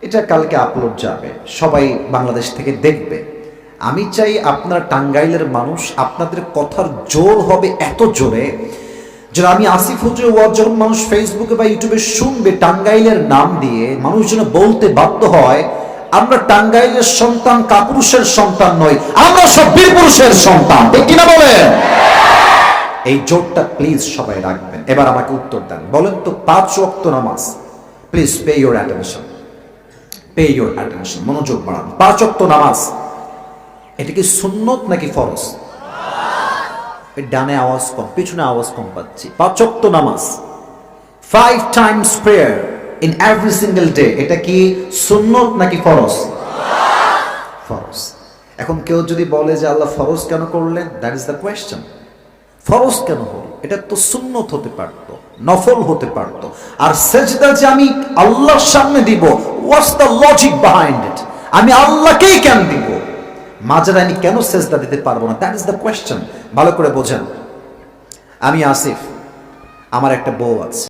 এটা কালকে আপলোড যাবে, সবাই বাংলাদেশ থেকে দেখবে। আমি চাই আপনার টাঙ্গাইলের মানুষ, আপনাদের কথার জোর হবে এত জোরে যে আমি আসিফ হুজুরের ওয়াজ যখন মানুষ ফেসবুকে বা ইউটিউবে শুনবে টাঙ্গাইলের নাম দিয়ে, মানুষ যেন বলতে বাধ্য হয় আমরা টাঙ্গাইলের সন্তান কাপুরুষের সন্তান নই, আমরা সব বীরপুরুষের সন্তান। ঠিক কিনা বলেন? এই জোরটা প্লিজ সবাই রাখবেন। এবার আমাকে উত্তর দেন, বলেন তো 5 ওয়াক্ত নামাজ, please pay your attention, pay your attention, মনোযোগ বাড়ান। 5 ওয়াক্ত নামাজ এটা কি সুন্নত নাকি ফরজ? ডানে আওয়াজ কম, পিছনে আওয়াজ কম পাচ্ছি। 5 ওয়াক্ত নামাজ, 5 Times prayer in every single day, এটা কি সুন্নত নাকি ফরজ? ফরজ। এখন কেউ যদি বলে যে আল্লাহ ফরজ কেন করলেন, দ্যাট ইজ দ্য কোয়েশ্চেন। ফরজ কেন হল? এটা তো সুন্নত হতে পারত, নফল হতে পারত। আর সেজদা যে আমি আল্লাহর সামনে দিব, what's the logic behind it? আমি আল্লাহকেই কেন দিব, মাঝারে আমি কেন সেজদা দিতে পারবো না? That is the question. ভালো করে বোঝেন। আমি আসিফ, আমার একটা বউ আছে।